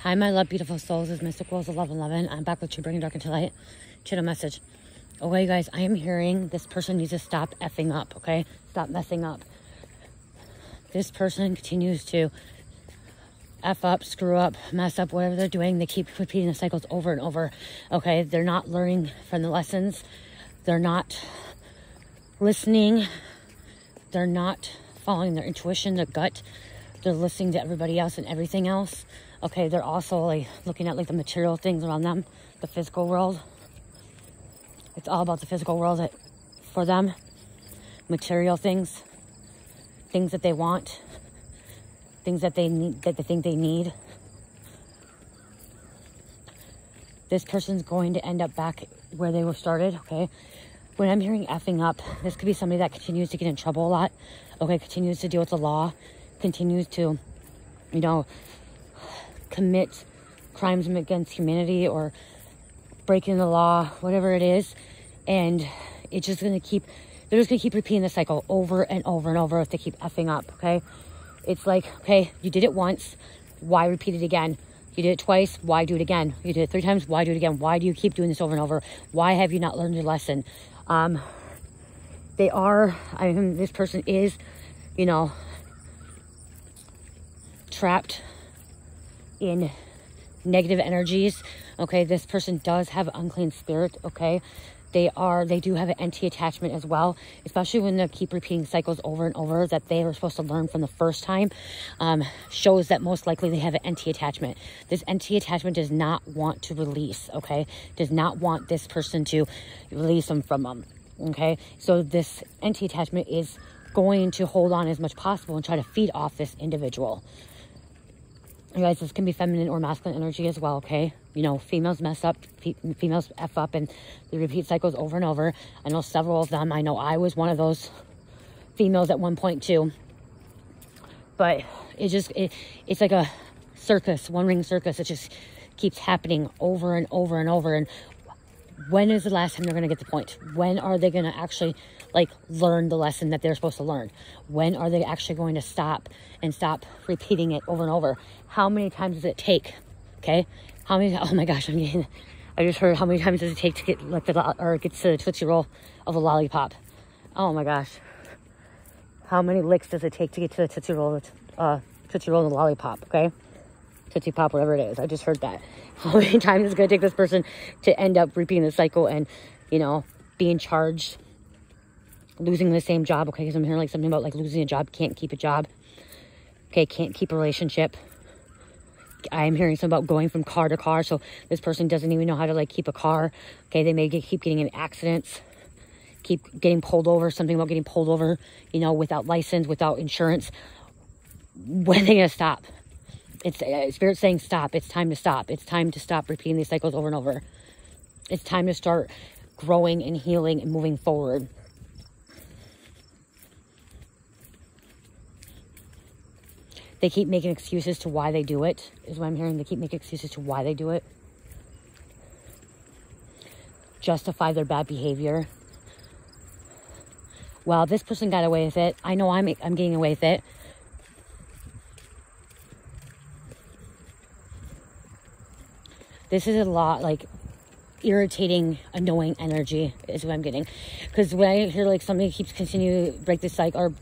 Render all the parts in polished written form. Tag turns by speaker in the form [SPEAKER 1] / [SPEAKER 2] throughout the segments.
[SPEAKER 1] Hi, my love, beautiful souls. It's Mystic Rose 1111. I'm back with you, bringing dark into light. Channel message. Okay, guys, I am hearing this person needs to stop effing up, okay? Stop messing up. This person continues to F up, screw up, mess up, whatever they're doing. They keep repeating the cycles over and over, okay? They're not learning from the lessons. They're not listening. They're not following their intuition, their gut. They're listening to everybody else and everything else. Okay, they're also like looking at like the material things around them, the physical world. It's all about the physical world for them. Material things, things that they want, things that they need, that they think they need. This person's going to end up back where they were started, okay? When I'm hearing effing up, this could be somebody that continues to get in trouble a lot, okay? Continues to deal with the law, continues to, you know, commit crimes against humanity or breaking the law, whatever it is. And it's just going to keep, they're just going to keep repeating the cycle over and over and over if they keep effing up, okay? It's like, okay, you did it once, why repeat it again? You did it twice, why do it again? You did it 3 times, why do it again? Why do you keep doing this over and over? Why have you not learned your lesson? This person is, you know, trapped in negative energies, okay? This person does have unclean spirit, okay? They do have an anti-attachment as well, especially when they keep repeating cycles over and over that they were supposed to learn from the first time. Shows that most likely they have an anti-attachment. This anti-attachment does not want to release, okay? Does not want this person to release them from them, okay? So this anti-attachment is going to hold on as much possible and try to feed off this individual. You guys, this can be feminine or masculine energy as well, okay? You know, females mess up, females F up, and they repeat cycles over and over. I know several of them. I know I was one of those females at one point too. But it's like a circus, one-ring circus. It just keeps happening over and over and over. And when is the last time they're going to get the point? When are they going to actually, like, learn the lesson that they're supposed to learn? When are they actually going to stop repeating it over and over? How many times does it take? Okay, how many? Oh my gosh, I just heard how many times does it take to get like get to the Tootsie Roll of a lollipop? Oh my gosh, how many licks does it take to get to the Tootsie Roll of the lollipop? Okay, Tootsie Pop, whatever it is. I just heard that. How many times is it going to take this person to end up repeating the cycle and, you know, being charged, losing the same job? Okay, because I'm hearing like something about like losing a job, can't keep a job. Okay, can't keep a relationship. I'm hearing something about going from car to car. So this person doesn't even know how to like keep a car. Okay, they may keep getting in accidents, keep getting pulled over. Something about getting pulled over, you know, without license, without insurance. When are they going to stop? It's Spirit saying stop. It's time to stop. It's time to stop repeating these cycles over and over. It's time to start growing and healing and moving forward. They keep making excuses to why they do it, is what I'm hearing. They keep making excuses to why they do it. Justify their bad behavior. Well, this person got away with it. I know I'm getting away with it. This is a lot like irritating, annoying energy is what I'm getting. Because when I hear like somebody keeps continuing to break this cycle or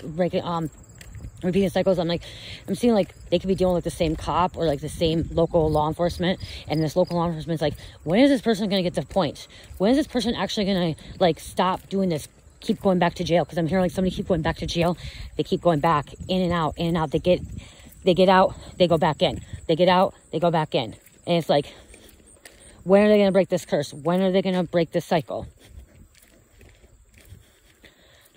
[SPEAKER 1] repeating cycles, I'm seeing like they could be dealing with the same cop or like the same local law enforcement, and this local law enforcement's like, when is this person going to get to the point? When is this person actually going to like stop doing this, keep going back to jail? Because I'm hearing like somebody keep going back to jail. They keep going back in and out, in and out. They get out, they go back in. They get out, they go back in. And it's like, when are they going to break this curse? When are they going to break this cycle?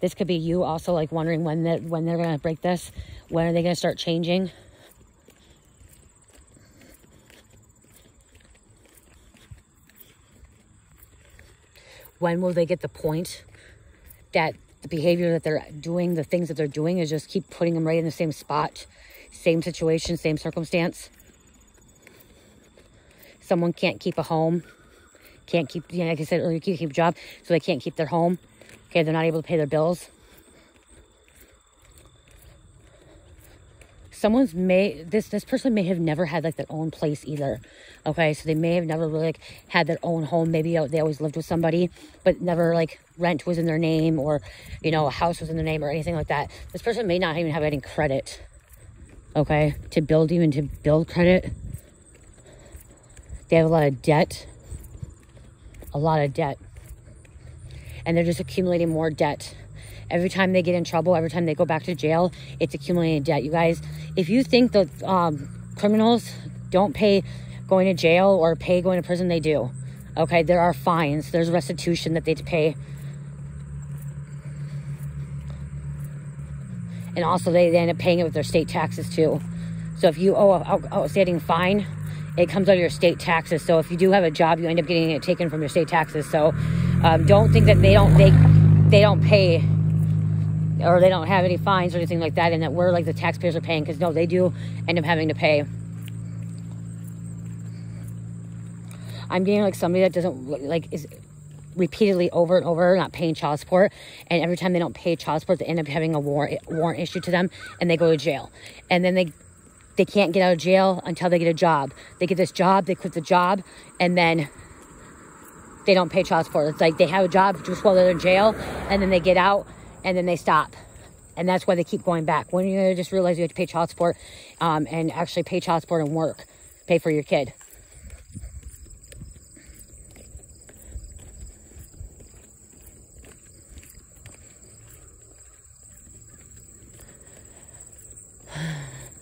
[SPEAKER 1] This could be you also like wondering when they're going to break this. When are they going to start changing? When will they get the point that the behavior that they're doing, the things that they're doing is just keep putting them right in the same spot, same situation, same circumstance? Someone can't keep a home, can't keep, you know, like I said earlier, can't keep a job, so they can't keep their home. Okay, they're not able to pay their bills. this person may have never had like their own place either. Okay, so they may have never really like had their own home. Maybe they always lived with somebody, but never like rent was in their name, or you know, a house was in their name or anything like that. This person may not even have any credit, okay, to build credit. They have a lot of debt, and they're just accumulating more debt. Every time they get in trouble, every time they go back to jail, it's accumulating debt. You guys, if you think that criminals don't pay going to jail or pay going to prison, they do. Okay, there are fines. There's restitution that they pay. And also they end up paying it with their state taxes too. So if you owe a outstanding fine, it comes out of your state taxes. So if you do have a job, you end up getting it taken from your state taxes. So don't think that they don't pay, or they don't have any fines or anything like that, and that we're like the taxpayers are paying, because no, they do end up having to pay. I'm getting like somebody that doesn't like is repeatedly over and over not paying child support, and every time they don't pay child support, they end up having a warrant issued to them, and they go to jail. And then they can't get out of jail until they get a job. They get this job, they quit the job, and then they don't pay child support. It's like they have a job just while they're in jail, and then they get out, and then they stop. And that's why they keep going back. When you just realize you have to pay child support, and actually pay child support and work, pay for your kid.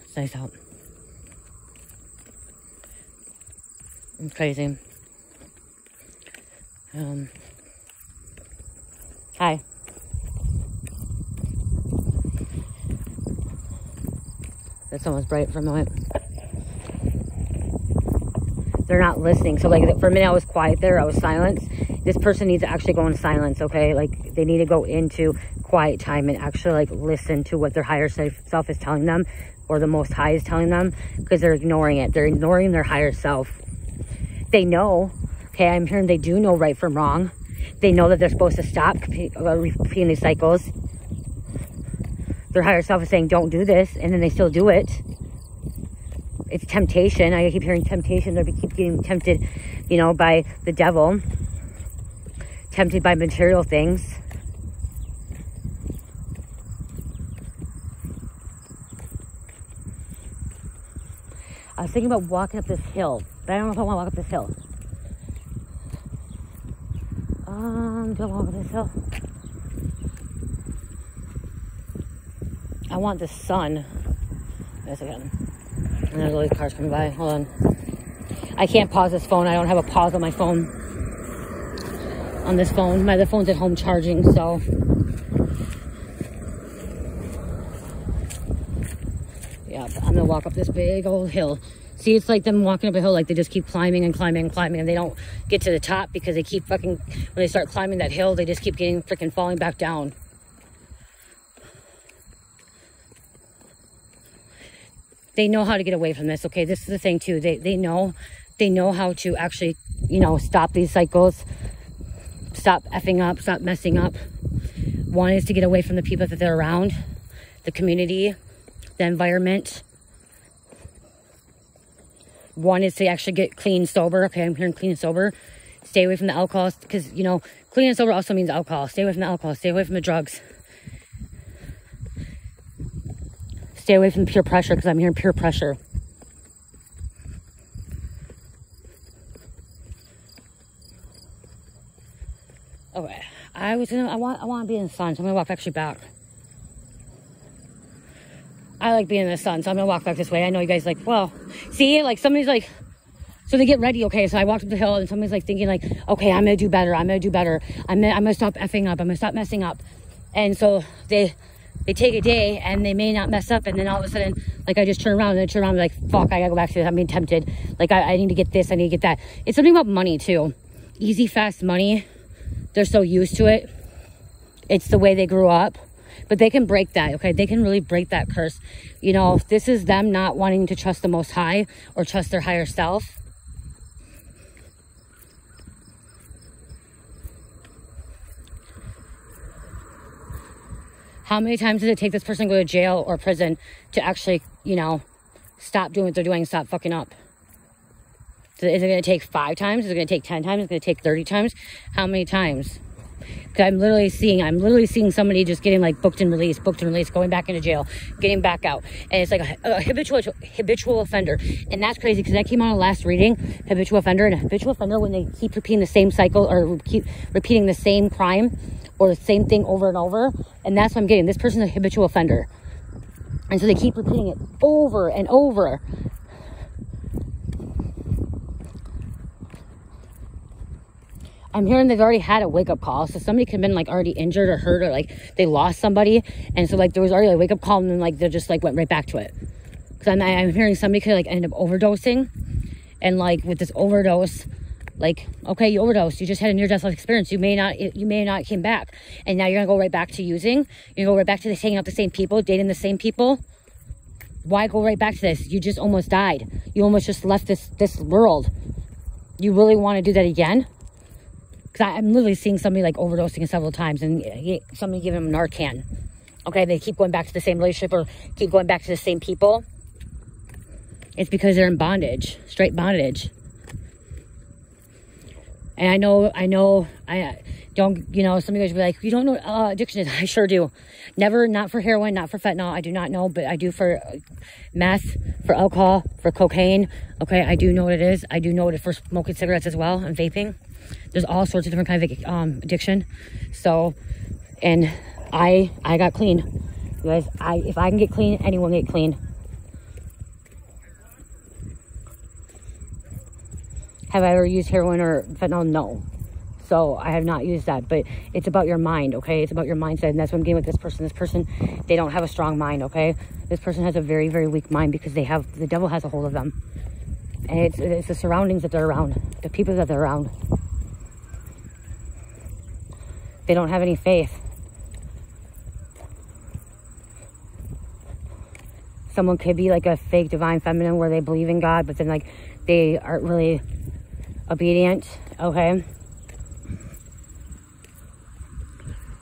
[SPEAKER 1] It's nice out. It's crazy. Hi. That someone's bright for a moment. They're not listening. So like for a minute I was quiet there. I was silent. This person needs to actually go in silence, okay? Like they need to go into quiet time and actually like listen to what their higher self is telling them, or the Most High is telling them, because they're ignoring it. They're ignoring their higher self. They know, okay, I'm hearing they do know right from wrong. They know that they're supposed to stop repeating these cycles. Their higher self is saying, don't do this, and then they still do it. It's temptation. I keep hearing temptation. They keep getting tempted, you know, by the devil. Tempted by material things. I was thinking about walking up this hill, but I don't know if I want to walk up this hill. Do I walk up this hill? I want the sun. Yes, again. And there's all these cars coming by. Hold on. I can't pause this phone. I don't have a pause on my phone. On this phone. My other phone's at home charging, so. Yeah, I'm gonna walk up this big old hill. See, it's like them walking up a hill, like they just keep climbing and climbing and climbing, and they don't get to the top because they keep fucking, when they start climbing that hill, they just keep getting freaking falling back down. They know how to get away from this, okay? This is the thing too. They know how to actually, you know, stop these cycles, stop effing up, stop messing up. One is to get away from the people that they're around, the community, the environment. One is to actually get clean, sober. Okay, I'm hearing clean and sober. Stay away from the alcohol, because, you know, clean and sober also means alcohol. Stay away from the alcohol. Stay away from the drugs. Stay away from peer pressure, because I'm hearing peer pressure. Okay, I want to be in the sun, so I'm gonna walk actually back. I like being in the sun, so I'm gonna walk back this way. I know you guys like, well, see, like somebody's like, so they get ready. Okay, so I walked up the hill, and somebody's like thinking like, okay, I'm gonna do better. I'm gonna do better. I'm gonna stop effing up. I'm gonna stop messing up. And so they take a day, and they may not mess up, and then all of a sudden, like I just turn around, and I turn around, and like, fuck, I gotta go back to this. I'm being tempted. Like I need to get this. I need to get that. It's something about money too. Easy, fast money. They're so used to it. It's the way they grew up. But they can break that, okay? They can really break that curse. You know, this is them not wanting to trust the Most High or trust their higher self. How many times does it take this person to go to jail or prison to actually, you know, stop doing what they're doing, stop fucking up? So is it going to take 5 times? Is it going to take 10 times? Is it going to take 30 times? How many times? Because I'm literally seeing somebody just getting like booked and released, going back into jail, getting back out. And it's like a habitual offender. And that's crazy because that came out of last reading, habitual offender. And a habitual offender, when they keep repeating the same cycle or keep repeating the same crime or the same thing over and over. And that's what I'm getting. This person's a habitual offender. And so they keep repeating it over and over. I'm hearing they've already had a wake-up call. So somebody could have been like already injured or hurt, or like they lost somebody. And so like there was already a wake-up call, and then like they just like went right back to it. Because I'm hearing somebody could like end up overdosing. And like with this overdose, like, okay, you overdosed. You just had a near-death experience. You may not came back. And now you're going to go right back to using. You're going to go right back to hanging out with the same people, dating the same people. Why go right back to this? You just almost died. You almost just left this world. You really want to do that again? Because I'm literally seeing somebody like overdosing several times and somebody giving them Narcan. Okay, they keep going back to the same relationship or keep going back to the same people. It's because they're in bondage, straight bondage. And I don't, you know, some of you guys will be like, you don't know what addiction is. I sure do. Never, not for heroin, not for fentanyl. I do not know, but I do for meth, for alcohol, for cocaine. Okay, I do know what it is. I do know what it is for smoking cigarettes as well and vaping. There's all sorts of different kinds of addiction. So, and I got clean. You guys, if I can get clean, anyone can get clean. Have I ever used heroin or fentanyl? No. So I have not used that, but it's about your mind, okay? It's about your mindset, and that's what I'm getting with this person. This person, they don't have a strong mind, okay? This person has a very, very weak mind because the devil has a hold of them. And it's the surroundings that they're around, the people that they're around. They don't have any faith. Someone could be like a fake divine feminine where they believe in God, but then like they aren't really obedient, okay?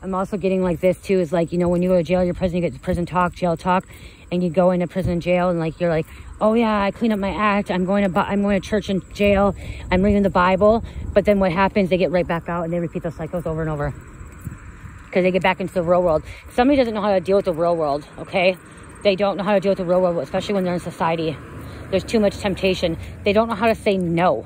[SPEAKER 1] I'm also getting like this too, is like, you know, when you go to jail, you're prison, you get prison talk, jail talk, and you go into prison jail and like, you're like, oh yeah, I clean up my act, I'm going to church and jail, I'm reading the Bible, but then what happens, they get right back out and they repeat those cycles over and over. Because they get back into the real world. Somebody doesn't know how to deal with the real world, okay? They don't know how to deal with the real world, especially when they're in society. There's too much temptation. They don't know how to say no,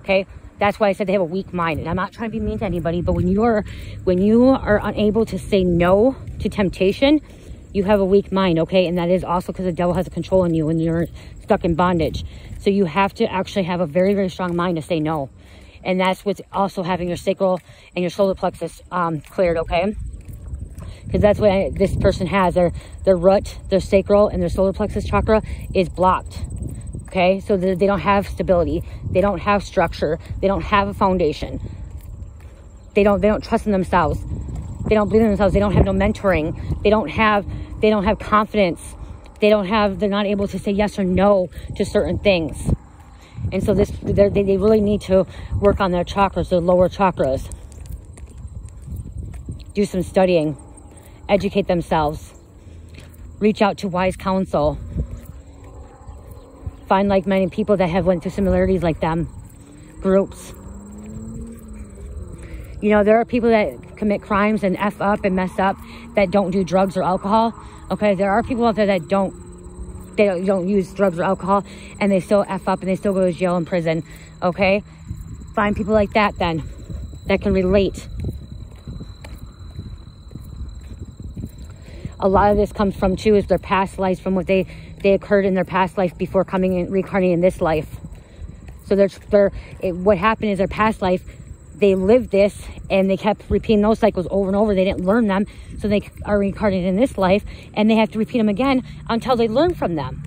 [SPEAKER 1] okay? That's why I said they have a weak mind. And I'm not trying to be mean to anybody, but when you are unable to say no to temptation, you have a weak mind, okay? And that is also because the devil has a control on you when you're stuck in bondage. So you have to actually have a very, very strong mind to say no. And that's what's also having your sacral and your solar plexus cleared, okay? Because that's what this person has. Their root, their sacral, and their solar plexus chakra is blocked, okay? So they don't have stability. They don't have structure. They don't have a foundation. They don't trust in themselves. They don't believe in themselves. They don't have no mentoring. They don't have confidence. They're not able to say yes or no to certain things. And so they really need to work on their chakras, their lower chakras. Do some studying. Educate themselves. Reach out to wise counsel. Find like-minded people that have went through similarities like them. Groups. You know, there are people that commit crimes and F up and mess up that don't do drugs or alcohol. Okay, there are people out there that don't use drugs or alcohol, and they still F up and they still go to jail and prison, okay? Find people like that then, that can relate. A lot of this comes from, too, is their past lives, from what they occurred in their past life before coming and reincarnating in this life. So what happened is their past life, they lived this and they kept repeating those cycles over and over. They didn't learn them, so they are reincarnated in this life, and they have to repeat them again until they learn from them.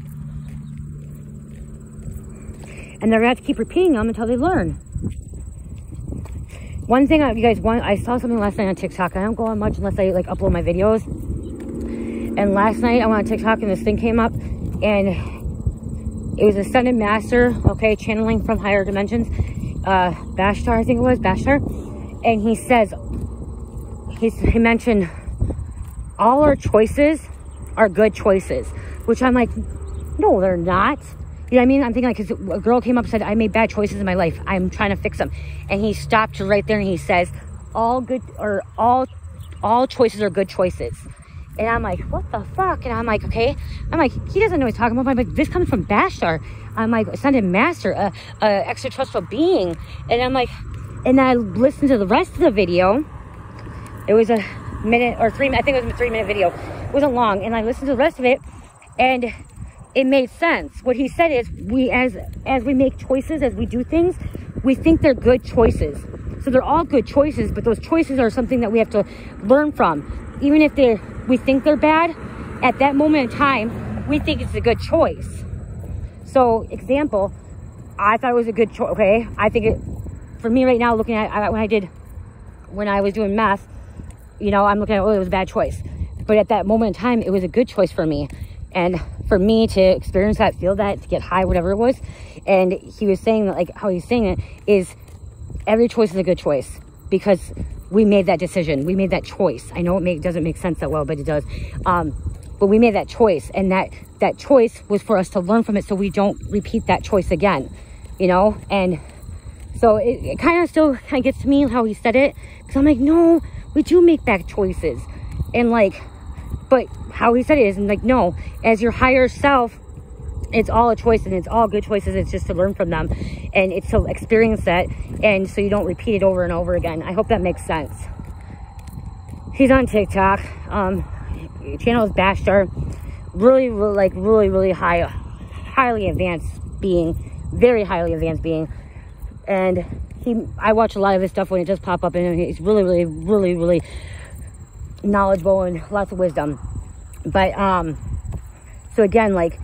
[SPEAKER 1] And they're gonna have to keep repeating them until they learn. One thing, you guys, I saw something last night on TikTok. I don't go on much unless I like upload my videos. And last night I went on TikTok and this thing came up, and it was Ascended Master, okay, channeling from higher dimensions. Bashar, I think it was, Bashar. And he says, he mentioned all our choices are good choices, which I'm like, no, they're not. You know what I mean? I'm thinking like, because a girl came up and said, I made bad choices in my life. I'm trying to fix them. And he stopped right there and he says, all choices are good choices. And I'm like, what the fuck? And I'm like, okay. I'm like, he doesn't know what he's talking about. I'm like, this comes from Bashar. I'm like, ascended master, a extra trustful being. And I'm like, and I listened to the rest of the video. It was a minute or 3 minutes. I think it was a 3-minute video. It wasn't long. And I listened to the rest of it, and it made sense. What he said is, we as we make choices, as we do things, we think they're good choices. So they're all good choices, but those choices are something that we have to learn from. Even if we think they're bad, at that moment in time, we think it's a good choice. So, example, I thought it was a good choice. Okay, I think it, for me right now, looking at when I was doing meth, you know, I'm looking at, oh, it was a bad choice. But at that moment in time, it was a good choice for me. And for me to experience that, feel that, to get high, whatever it was. And he was saying that, like, how he's saying it is, every choice is a good choice because we made that decision. We made that choice. I know it doesn't make sense that well, but it does. But we made that choice, and that choice was for us to learn from it so we don't repeat that choice again, you know? And so it kind of still kind of gets to me how he said it, because I'm like, no, we do make bad choices. And like, but how he said it is, and like, no, as your higher self, it's all a choice and it's all good choices. It's just to learn from them, and it's to experience that, and so you don't repeat it over and over again. I hope that makes sense. He's on TikTok. Channel is Bashar. Really highly advanced being, very highly advanced being. And I watch a lot of his stuff when it does pop up, and he's really knowledgeable and lots of wisdom. But so again, like,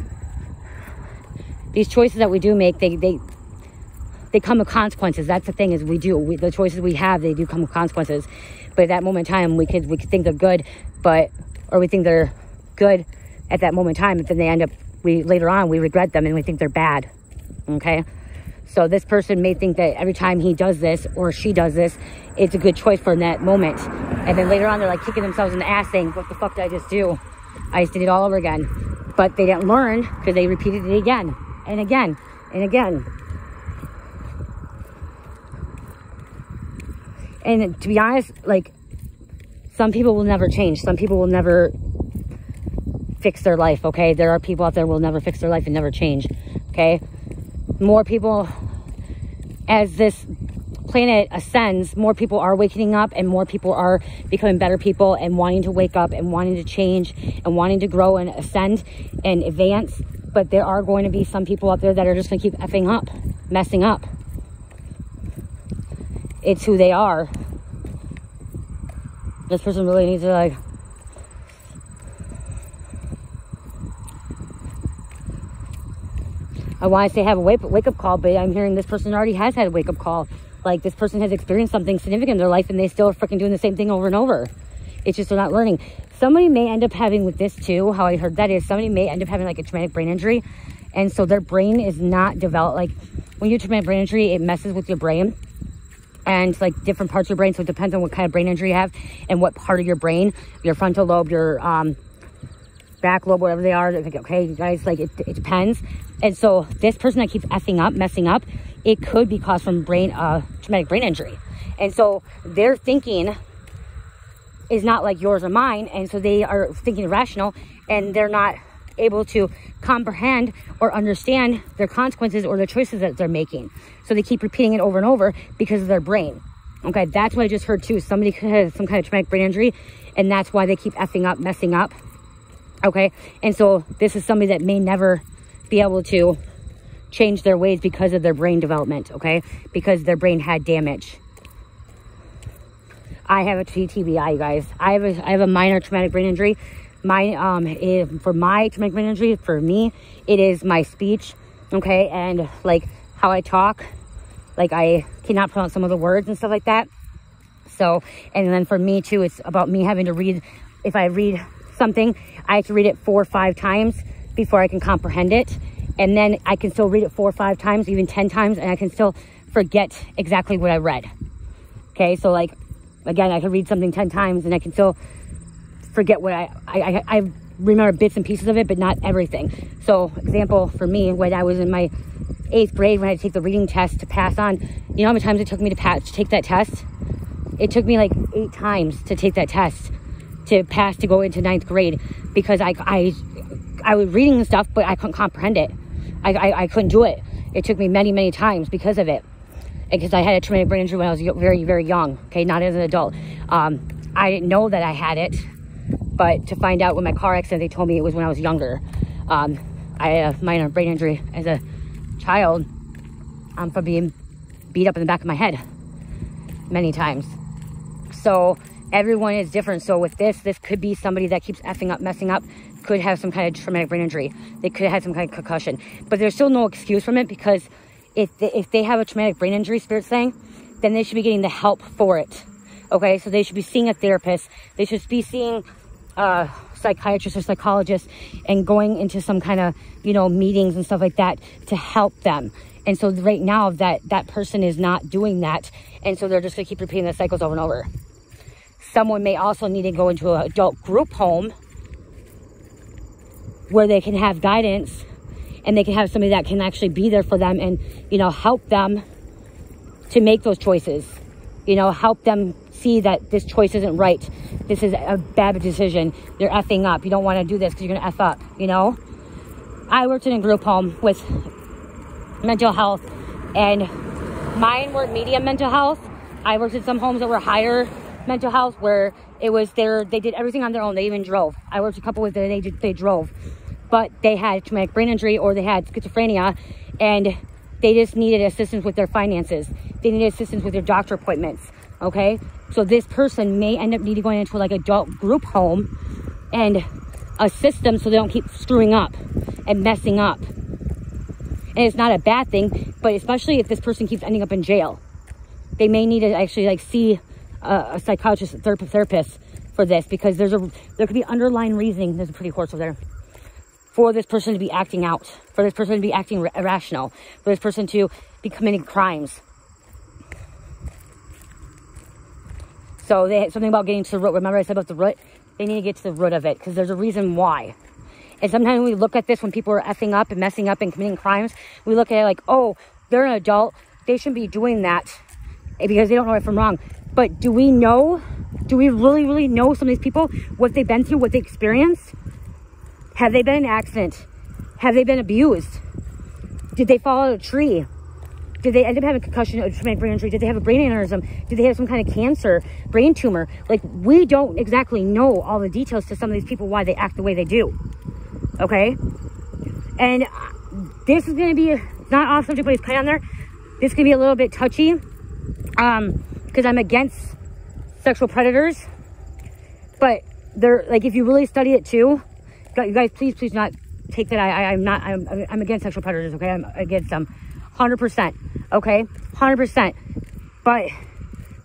[SPEAKER 1] these choices that we do make, they come with consequences. That's the thing, is the choices we have, they do come with consequences. But at that moment in time, we could think they're good, or we think they're good at that moment in time, but then they end up, later on we regret them and we think they're bad. Okay, so this person may think that every time he does this or she does this, it's a good choice for that moment, and then later on they're like kicking themselves in the ass saying, what the fuck did I just do? I just did it all over again. But they didn't learn because they repeated it again and again and again. And to be honest, like, some people will never change. Some people will never fix their life, okay? There are people out there who will never fix their life and never change, okay? More people, as this planet ascends, more people are waking up, and more people are becoming better people and wanting to wake up and wanting to change and wanting to grow and ascend and advance. But there are going to be some people out there that are just going to keep effing up, messing up. It's who they are. This person really needs to, like, I want to say have a wake-up call, but I'm hearing this person already has had a wake-up call. Like, this person has experienced something significant in their life, and they still are freaking doing the same thing over and over. It's just they're not learning. Somebody may end up having, with this too, how I heard that is, somebody may end up having like a traumatic brain injury, and so their brain is not developed. Like, when you have traumatic brain injury, it messes with your brain and like different parts of your brain. So it depends on what kind of brain injury you have and what part of your brain, your frontal lobe, your back lobe, whatever they are. Okay, you guys, like, it depends. And so this person that keeps effing up, messing up, it could be caused from traumatic brain injury. And so their thinking is not like yours or mine, and so they are thinking irrational, and they're not able to comprehend or understand their consequences or the choices that they're making. So they keep repeating it over and over because of their brain. Okay, that's what I just heard too. Somebody could have some kind of traumatic brain injury, and that's why they keep effing up, messing up. Okay, and so this is somebody that may never be able to change their ways because of their brain development, okay? Because their brain had damage. I have a TBI, you guys. I have a minor traumatic brain injury. For my traumatic brain injury, for me, it is my speech, okay? And like how I talk, like I cannot pronounce some of the words and stuff like that. So, and then for me too, it's about me having to read. If I read something, I have to read it 4 or 5 times before I can comprehend it. And then I can still read it 4 or 5 times, even 10 times, and I can still forget exactly what I read. Okay, so like, again, I can read something 10 times and I can still forget what I remember bits and pieces of it, but not everything. So example for me, when I was in my 8th grade, when I had to take the reading test to pass on, you know how many times it took me to take that test? It took me like 8 times to take that test to pass to go into 9th grade, because I was reading and stuff, but I couldn't comprehend it. I couldn't do it. It took me many times because of it. Because I had a traumatic brain injury when I was very young, okay, not as an adult. I didn't know that I had it, but to find out with my car accident, they told me it was when I was younger. I had a minor brain injury as a child from being beat up in the back of my head many times. So everyone is different. So with this could be somebody that keeps effing up, messing up, could have some kind of traumatic brain injury. They could have some kind of concussion, but there's still no excuse from it, because if they have a traumatic brain injury, Spirit's saying, then they should be getting the help for it. Okay, so they should be seeing a therapist. They should be seeing a psychiatrist or psychologist and going into some kind of, you know, meetings and stuff like that to help them. And so right now that person is not doing that. And so they're just going to keep repeating the cycles over and over. Someone may also need to go into an adult group home where they can have guidance, and they can have somebody that can actually be there for them and, you know, help them to make those choices. You know, help them see that this choice isn't right. This is a bad decision. You're effing up. You don't want to do this because you're going to F up, you know? I worked in a group home with mental health, and mine were medium mental health. I worked in some homes that were higher mental health, where it was they did everything on their own. They even drove. I worked a couple with they drove. But they had traumatic brain injury, or they had schizophrenia, and they just needed assistance with their finances. They needed assistance with their doctor appointments, okay? So this person may end up needing going into like adult group home and assist them so they don't keep screwing up and messing up. And it's not a bad thing, but especially if this person keeps ending up in jail, they may need to actually like see a psychiatrist, therapist for this, because there could be underlying reasoning. There's a pretty horse over there. For this person to be acting out, for this person to be acting irrational, for this person to be committing crimes. So they had something about getting to the root. Remember I said about the root? They need to get to the root of it, because there's a reason why. And sometimes when we look at this, when people are effing up and messing up and committing crimes, we look at it like, oh, they're an adult, they shouldn't be doing that because they don't know right from wrong. But do we know? Do we really know some of these people, what they've been through, what they experienced? Have they been in an accident? Have they been abused? Did they fall out of a tree? Did they end up having a concussion or traumatic brain injury? Did they have a brain aneurysm? Did they have some kind of cancer, brain tumor? Like, we don't exactly know all the details to some of these people, why they act the way they do. Okay? And this is going to be, not off subject, but it's kind of on there. This is going to be a little bit touchy. Because I'm against sexual predators. But they're, like, if you really study it too, you guys, please not take that. I'm against sexual predators, okay? I'm against them 100%, okay? 100%. But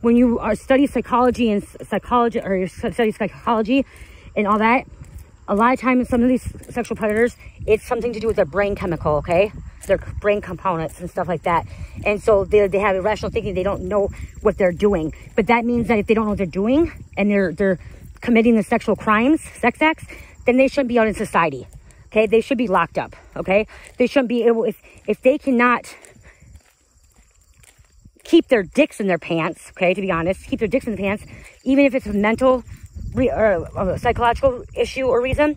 [SPEAKER 1] when you study psychology and psychology, or you study psychology and all that, a lot of times some of these sexual predators, it's something to do with their brain chemical, okay? Their brain components and stuff like that. And so they have irrational thinking. They don't know what they're doing. But that means that if they don't know what they're doing and they're committing the sexual crimes, sex acts, then they shouldn't be out in society, okay? They should be locked up, okay? They shouldn't be able, if they cannot keep their dicks in their pants, okay, to be honest, keep their dicks in the pants, even if it's a mental or a psychological issue or reason,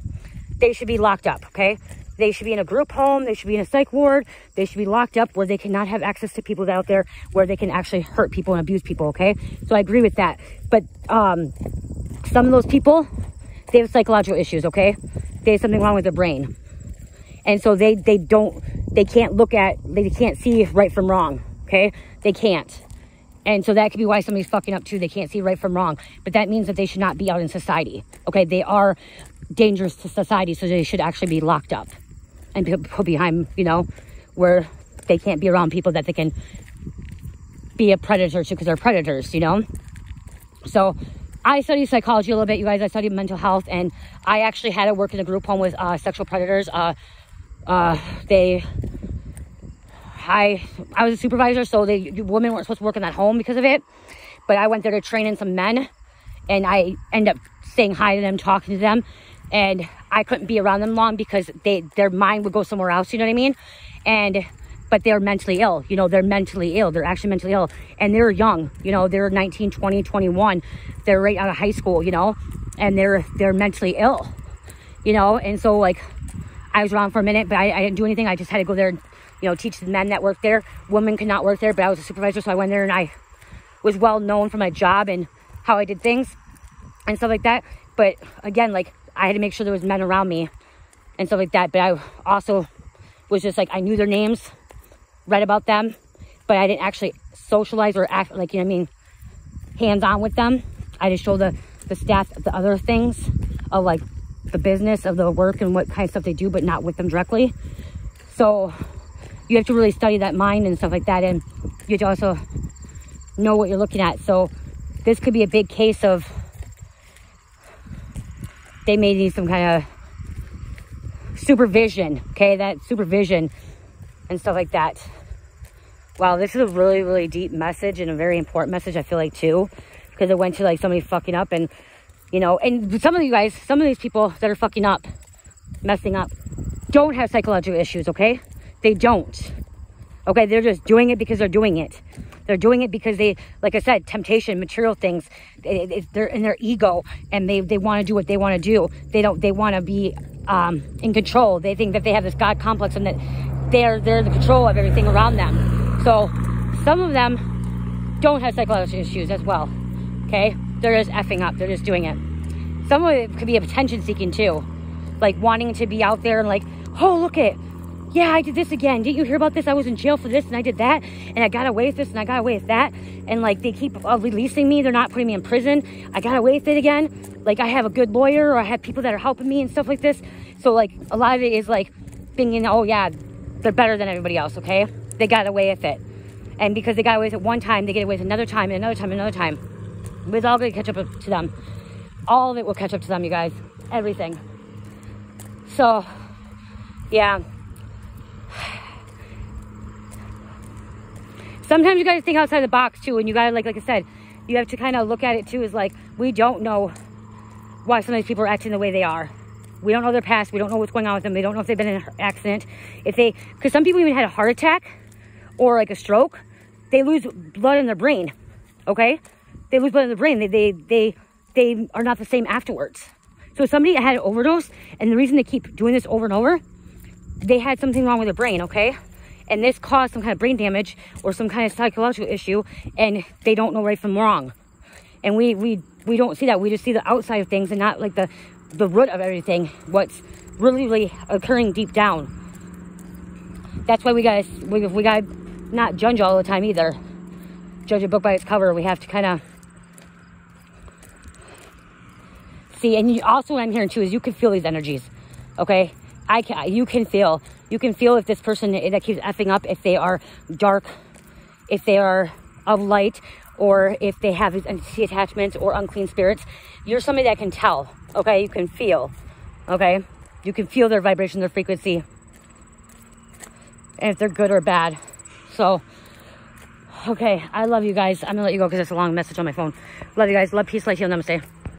[SPEAKER 1] they should be locked up, okay? They should be in a group home, they should be in a psych ward, they should be locked up where they cannot have access to people out there where they can actually hurt people and abuse people, okay? So I agree with that. But some of those people, they have psychological issues, okay? They have something wrong with their brain. And so they can't see right from wrong, okay? They can't. And so that could be why somebody's fucking up too. They can't see right from wrong. But that means that they should not be out in society, okay? They are dangerous to society, so they should actually be locked up and put behind, you know, where they can't be around people that they can be a predator to, because they're predators, you know? So I studied psychology a little bit, you guys. I studied mental health, and I actually had to work in a group home with sexual predators. I was a supervisor, so women weren't supposed to work in that home because of it. But I went there to train in some men, and I ended up saying hi to them, talking to them, and I couldn't be around them long because their mind would go somewhere else, you know what I mean? But they're mentally ill, you know, they're mentally ill. They're actually mentally ill, and they're young, you know, they're 19, 20, 21. They're right out of high school, you know, and they're mentally ill, you know? And so like, I was around for a minute, but I didn't do anything. I just had to go there and, you know, teach the men that work there. Women could not work there, but I was a supervisor, so I went there and I was well known for my job and how I did things and stuff like that. But again, like, I had to make sure there was men around me and stuff like that. But I also was just like, I knew their names, read about them, but I didn't actually socialize or act like, you know what I mean, hands-on with them. I just showed the staff the other things of like the business of the work and what kind of stuff they do, but not with them directly. So you have to really study that mind and stuff like that, and you have to also know what you're looking at. So this could be a big case of they may need some kind of supervision, okay? That supervision and stuff like that. Wow, this is a really, really deep message and a very important message, I feel like, too, because it went to like somebody fucking up. And you know, and some of you guys, some of these people that are fucking up, messing up, don't have psychological issues, okay? They don't. Okay, they're just doing it because they're doing it. They're doing it because they, like I said, temptation, material things, they're in their ego, and they want to do what they want to do. They want to be in control. They think that they have this God complex and that they're the control of everything around them. So some of them don't have psychological issues as well, okay? They're just effing up. They're just doing it. Some of it could be attention seeking too. Like wanting to be out there and like, oh, look it. Yeah, I did this again. Didn't you hear about this? I was in jail for this and I did that. And I got away with this and I got away with that. And like they keep releasing me. They're not putting me in prison. I got away with it again. Like I have a good lawyer, or I have people that are helping me and stuff like this. So like a lot of it is like thinking, oh yeah, they're better than everybody else, okay? They got away with it. And because they got away with it one time, they get away with it another time and another time and another time. It's all going to catch up to them. All of it will catch up to them, you guys. Everything. So, yeah. Sometimes you got to think outside the box, too. And you got to, like I said, you have to kind of look at it, too, as like, we don't know why some of these people are acting the way they are. We don't know their past. We don't know what's going on with them. We don't know if they've been in an accident. Because some people even had a heart attack or like a stroke. They lose blood in their brain, okay? They lose blood in the brain. They are not the same afterwards. So somebody had an overdose, and the reason they keep doing this over and over, they had something wrong with their brain, okay? And this caused some kind of brain damage or some kind of psychological issue, and they don't know right from wrong. And we don't see that. We just see the outside of things and not like the root of everything, what's really occurring deep down. That's why we gotta not judge all the time either. Judge a book by its cover. We have to kind of see. And also what I'm hearing too is you can feel these energies, okay? You can feel if this person that keeps effing up, if they are dark, if they are of light, or if they have these entity attachments or unclean spirits. You're somebody that can tell, okay? You can feel, okay? You can feel their vibration, their frequency, and if they're good or bad. So, okay, I love you guys. I'm gonna let you go because it's a long message on my phone. Love you guys. Love, peace, light, heal, namaste.